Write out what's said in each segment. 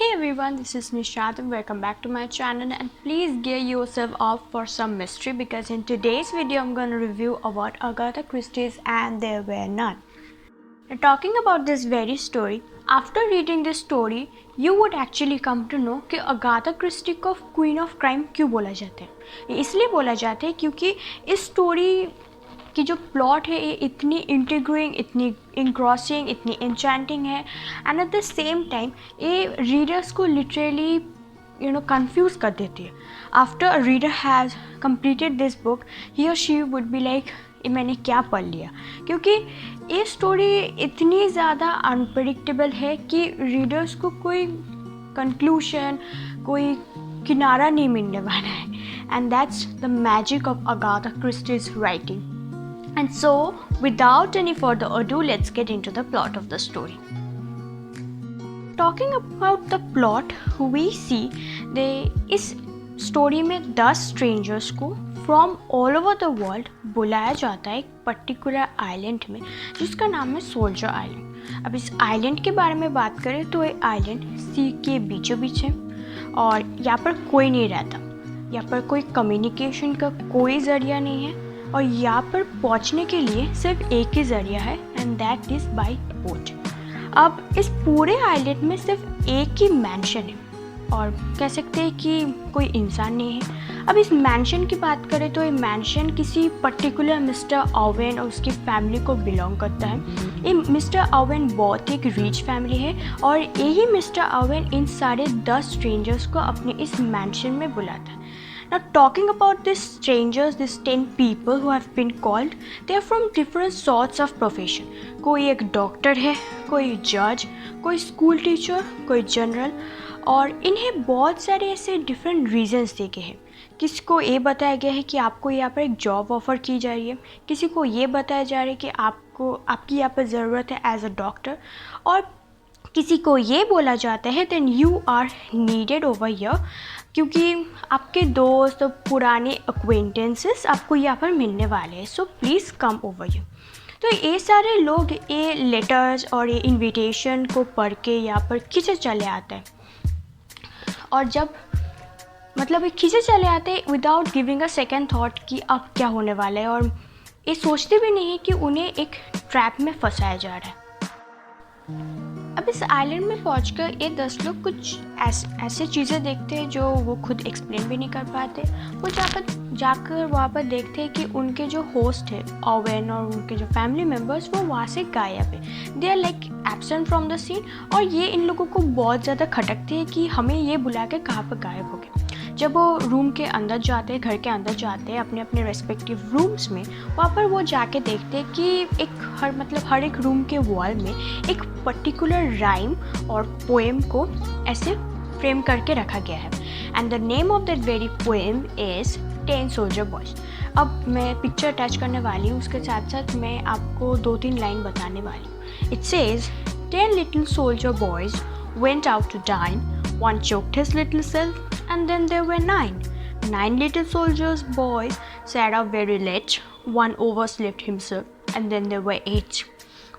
Hey everyone, this is Nishad and welcome back to my channel, and please gear yourself up for some mystery because in today's video I'm going to review about Agatha Christie's And There Were None. Now, talking about this very story, after reading this story you would actually come to know कि Agatha Christie को queen of crime क्यों बोला जाता है। ये इसलिए बोला जाता है क्योंकि इस स्टोरी की जो प्लॉट है ये इतनी इंट्रिग्यूइंग, इतनी इंग्रॉसिंग, इतनी एन्चेंटिंग है and at the same time ये रीडर्स को लिटरली कंफ्यूज कर देती है। After a reader has completed this book he or she would be like मैंने क्या पढ़ लिया, क्योंकि ये स्टोरी इतनी ज़्यादा अनप्रेडिक्टेबल है कि रीडर्स को कोई कंक्लूशन, कोई किनारा नहीं मिलने वाला है। And that's the magic of Agatha Christie's writing. And so, without any further ado, let's get into the plot of the story. Talking about the plot, we see इस स्टोरी में 10 स्ट्रेंजर्स को from all over the world बुलाया जाता है एक particular island में जिसका नाम है सोल्जर आइलैंड. अब इस आइलैंड के बारे में बात करें तो ये आइलैंड सी के बीचों बीच है और यहाँ पर कोई नहीं रहता. यहाँ पर कोई कम्युनिकेशन का कोई ज़रिया नहीं है और यहाँ पर पहुँचने के लिए सिर्फ एक ही ज़रिया है and that is by boat. अब इस पूरे आइलैंड में सिर्फ एक ही मैंशन है और कह सकते हैं कि कोई इंसान नहीं है. अब इस मैंशन की बात करें तो ये मैंशन किसी पर्टिकुलर मिस्टर ओवेन और उसकी फैमिली को बिलोंग करता है. ये मिस्टर ओवेन बहुत ही एक रिच फैमिली है और यही मिस्टर ओवेन इन सारे 10 स्ट्रेंजर्स को अपने इस मैंशन में बुलाता है. Now talking about these strangers, these 10 people who have been called, they are from different sorts of profession. कोई एक डॉक्टर है, कोई जज, कोई स्कूल टीचर, कोई जनरल, और इन्हें बहुत सारे ऐसे डिफरेंट रीजंस दिए गए हैं. किसी को ये बताया गया है कि आपको यहाँ पर एक जॉब ऑफ़र की जा रही है, किसी को ये बताया जा रहा है कि आपकी यहाँ पर ज़रूरत है एज अ डॉक्टर, और किसी को ये बोला जाता है then you are needed over here क्योंकि आपके दोस्त और पुराने एक्वेंटेंसेस आपको यहाँ पर मिलने वाले हैं, so please come over here. तो ये सारे लोग ये लेटर्स और ये इनविटेशन को पढ़ के यहाँ पर खींचे चले आते हैं और जब मतलब ये खींचे चले आते हैं without giving a second thought कि अब क्या होने वाला है, और ये सोचते भी नहीं कि उन्हें एक ट्रैप में फंसाया जा रहा है. अब इस आइलैंड में पहुंचकर ये 10 लोग कुछ ऐसे चीज़ें देखते हैं जो वो खुद एक्सप्लेन भी नहीं कर पाते. वो जाकर वहाँ पर देखते हैं कि उनके जो होस्ट है ओवेन और उनके जो फैमिली मेम्बर्स वो वहाँ से गायब है. They are like absent from the scene और ये इन लोगों को बहुत ज़्यादा खटकते हैं कि हमें ये बुला के कहाँ पर गायब हो गए. जब वो रूम के अंदर जाते हैं, घर के अंदर जाते हैं अपने अपने रेस्पेक्टिव रूम्स में, वहाँ पर वो जाके देखते हैं कि हर एक रूम के वॉल में एक पर्टिकुलर राइम और पोएम को ऐसे फ्रेम करके रखा गया है. And the name of that very poem is 10 soldier boys. अब मैं पिक्चर अटैच करने वाली हूँ, उसके साथ साथ मैं आपको 2-3 लाइन बताने वाली हूँ. It says 10 little soldier boys went out to dine. One choked his little self and then there were 9. 9 little soldiers boys sat up very late. One overslept himself and then there were 8.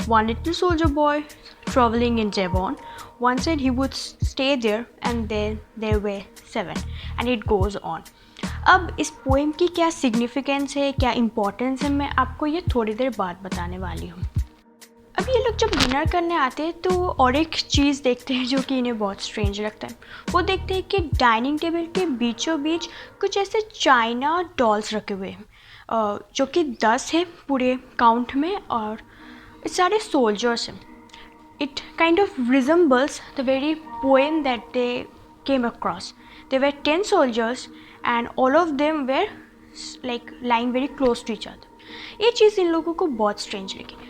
One little soldier boy traveling in Devon. One said he would stay there and then there were 7. And it goes on. अब इस poem की क्या significance है, क्या importance है, मैं आपको ये थोड़ी देर बाद बताने वाली हूँ. अब ये लोग जब डिनर करने आते हैं तो और एक चीज़ देखते हैं जो कि इन्हें बहुत स्ट्रेंज लगता है. वो देखते हैं कि डाइनिंग टेबल के बीचों बीच कुछ ऐसे चाइना डॉल्स रखे हुए हैं जो कि 10 है पूरे काउंट में और सारे सोल्जर्स हैं. It kind of resembles the very poem that they came across. They were 10 soldiers and all of them were like lying very close to each other. ये चीज़ इन लोगों को बहुत स्ट्रेंज लगी.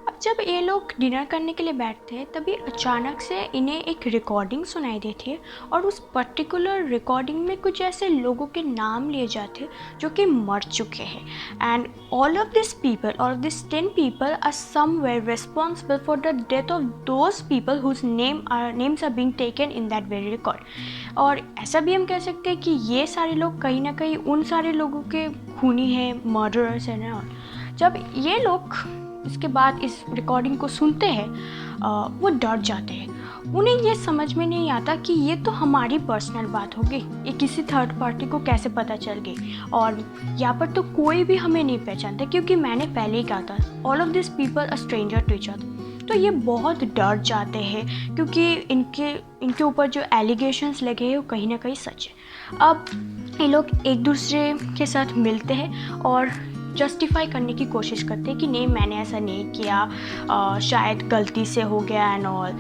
अब जब ये लोग डिनर करने के लिए बैठते हैं तभी अचानक से इन्हें एक रिकॉर्डिंग सुनाई देती है और उस पर्टिकुलर रिकॉर्डिंग में कुछ ऐसे लोगों के नाम लिए जाते हैं जो कि मर चुके हैं. And all of this people और this 10 people are somewhere responsible for the death of those people whose names are being taken in that very record. और ऐसा भी हम कह सकते हैं कि ये सारे लोग कहीं ना कहीं उन सारे लोगों के खूनी हैं, मर्डरर्स हैं ना. जब ये लोग इसके बाद इस रिकॉर्डिंग को सुनते हैं वो डर जाते हैं. उन्हें ये समझ में नहीं आता कि ये तो हमारी पर्सनल बात होगी, ये किसी थर्ड पार्टी को कैसे पता चल गई, और यहाँ पर तो कोई भी हमें नहीं पहचानता, क्योंकि मैंने पहले ही कहा था all of this people a stranger to each other. तो ये बहुत डर जाते हैं क्योंकि इनके ऊपर जो एलिगेशंस लगे हैं वो कहीं ना कहीं सच है। अब ये लोग एक दूसरे के साथ मिलते हैं और जस्टिफाई करने की कोशिश करते हैं कि नहीं मैंने ऐसा नहीं किया, शायद गलती से हो गया एंड ऑल।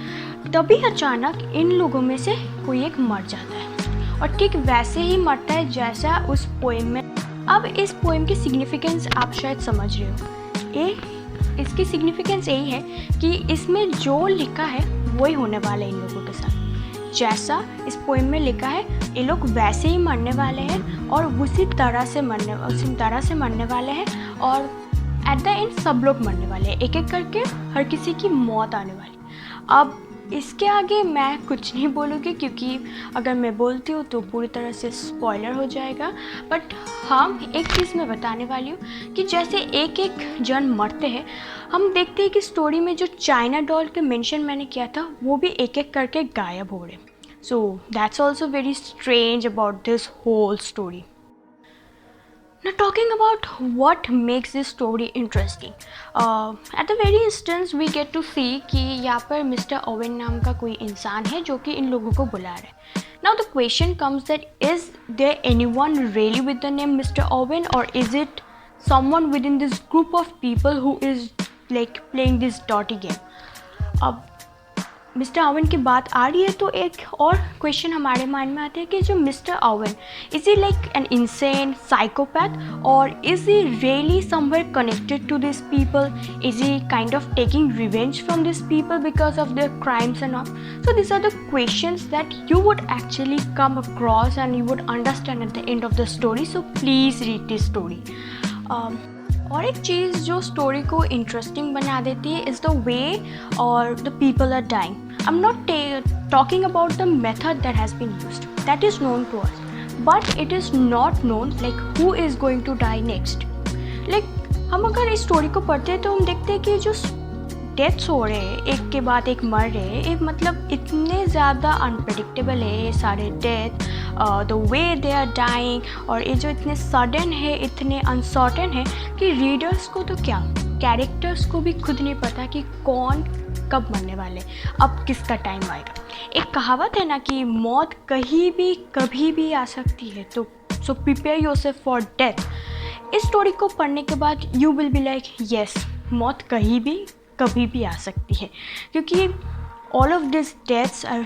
तभी अचानक इन लोगों में से कोई एक मर जाता है, और ठीक वैसे ही मरता है जैसा उस पोएम में। अब इस पोएम की सिग्निफिकेंस आप शायद समझ रहे हो। इसकी सिग्निफिकेंस यही है कि इसमें जो लिखा है वही होने वाला है इन लोगों के साथ। जैसा इस पोएम में लिखा है ये लोग वैसे ही मरने वाले हैं और उसी तरह से मरने वाले हैं, और एट द एंड सब लोग मरने वाले हैं, एक एक करके हर किसी की मौत आने वाली। अब इसके आगे मैं कुछ नहीं बोलूँगी क्योंकि अगर मैं बोलती हूँ तो पूरी तरह से स्पॉइलर हो जाएगा। बट हाँ, एक चीज़ मैं बताने वाली हूँ कि जैसे एक एक जन मरते हैं, हम देखते हैं कि स्टोरी में जो चाइना डॉल के मेंशन मैंने किया था वो भी एक एक करके गायब हो रहे। So that's also very strange about this whole story. Now talking about what makes this story interesting, at the very instance we get to see कि यहाँ पर मिस्टर ओवेन नाम का कोई इंसान है जो कि इन लोगों को बुला रहा है। Now the question comes that is there anyone really with the name Mr. Owen, or is it someone within this group of people who is like playing this dirty game? अब मिस्टर ओवन की बात आ रही है तो एक और question हमारे mind में आता है कि जो Mister Owen is he like an insane psychopath, और is he really somewhere connected to this people? Is he kind of taking revenge from this people because of their crimes and all? So this are the questions that you would actually come across and you would understand at the end of the story. So please read this story. और एक चीज़ जो story को interesting बना देती है is the way और the people are dying. I am not talking about the method that has been used, that is known to us, but it is not known like who is going to die next. Like हम अगर इस story को पढ़ते हैं तो हम देखते हैं कि जो डेथ्स हो रहे हैं, एक के बाद एक मर रहे हैं, ये मतलब इतने ज़्यादा अनप्रेडिक्टेबल है ये सारे death, the way they are dying, और ये जो इतने सडन है, इतने अनसर्टेन है कि रीडर्स को तो क्या, कैरेक्टर्स को भी खुद नहीं पता कि कौन कब मरने वाले, अब किसका टाइम आएगा। एक कहावत है ना कि मौत कहीं भी कभी भी आ सकती है, तो so prepare yourself for death. इस स्टोरी को पढ़ने के बाद you will be like yes, मौत कहीं भी कभी भी आ सकती है, क्योंकि all of these deaths are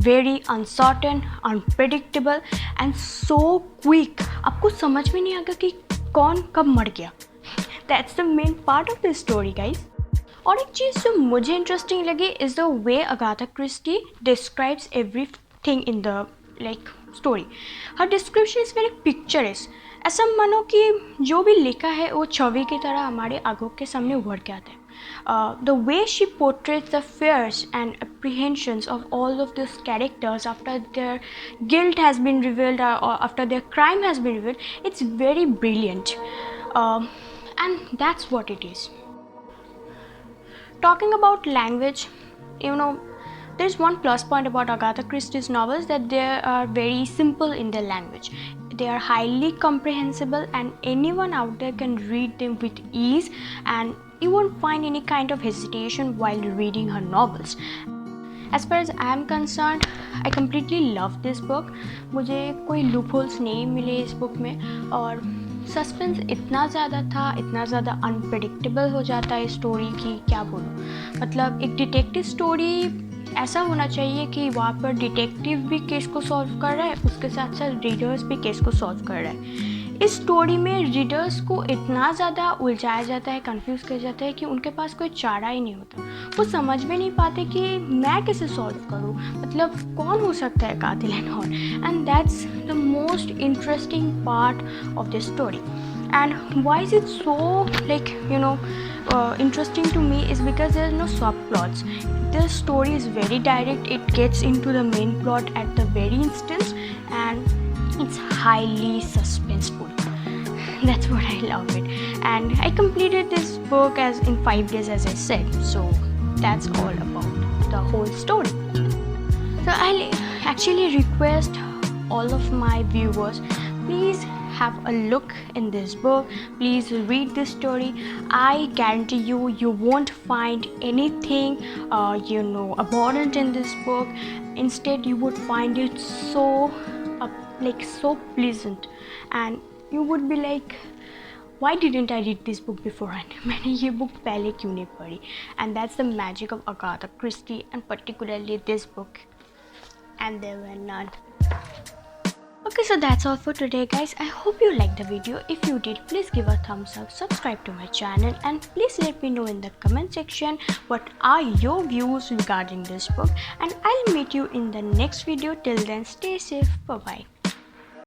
very uncertain, unpredictable and so quick, आपको समझ में नहीं आएगा कि कौन कब मर गया। That's the main part of the story, guys. और एक चीज़ जो मुझे इंटरेस्टिंग लगी is the way Agatha Christie describes everything in the like story. Her description is very picturesque. ऐसा मानो कि जो भी लिखा है वो छवि की तरह हमारे आंखों के सामने उभर के आता है। The way she portrays the fears and apprehensions of all of these characters after their guilt has been revealed or after their crime has been revealed, it's very brilliant, and that's what it is. Talking about language, you know, there's one plus point about Agatha Christie's novels, that they are very simple in their language. They are highly comprehensible and anyone out there can read them with ease, and you won't find any kind of hesitation while reading her novels. As far as I am concerned, I completely love this book. मुझे कोई loopholes नहीं मिले इस book में, और suspense इतना ज़्यादा था, इतना ज़्यादा अनप्रेडिक्टेबल हो जाता है स्टोरी की, क्या बोलूँ। मतलब एक डिटेक्टिव स्टोरी ऐसा होना चाहिए कि वहाँ पर डिटेक्टिव भी केस को सॉल्व कर रहा है, उसके साथ साथ रीडर्स भी केस को सॉल्व कर रहा है। इस स्टोरी में रीडर्स को इतना ज़्यादा उलझाया जाता है, कंफ्यूज किया जाता है कि उनके पास कोई चारा ही नहीं होता। वो समझ में नहीं पाते कि मैं कैसे सॉल्व करूँ, मतलब कौन हो सकता है कातिल and all, and that's the most interesting part of this story. And why is it so like interesting to me is because there are no subplots. The story is very direct. It gets into the main plot at the very instance, and it's highly suspenseful. That's what I love it. And I completed this book in 5 days, as I said. So that's all about the whole story. So I'll actually request all of my viewers, please have a look in this book, please read this story. I guarantee you won't find anything abhorrent in this book. Instead you would find it so so pleasant, and you would be like, why didn't I read this book beforehand? मैंने ये book पहले क्यों नहीं पढ़ी? And that's the magic of Agatha Christie, and particularly this book. And there were none. Okay, so that's all for today, guys. I hope you liked the video. If you did, please give a thumbs up, subscribe to my channel, and please let me know in the comment section what are your views regarding this book. And I'll meet you in the next video. Till then, stay safe. Bye bye.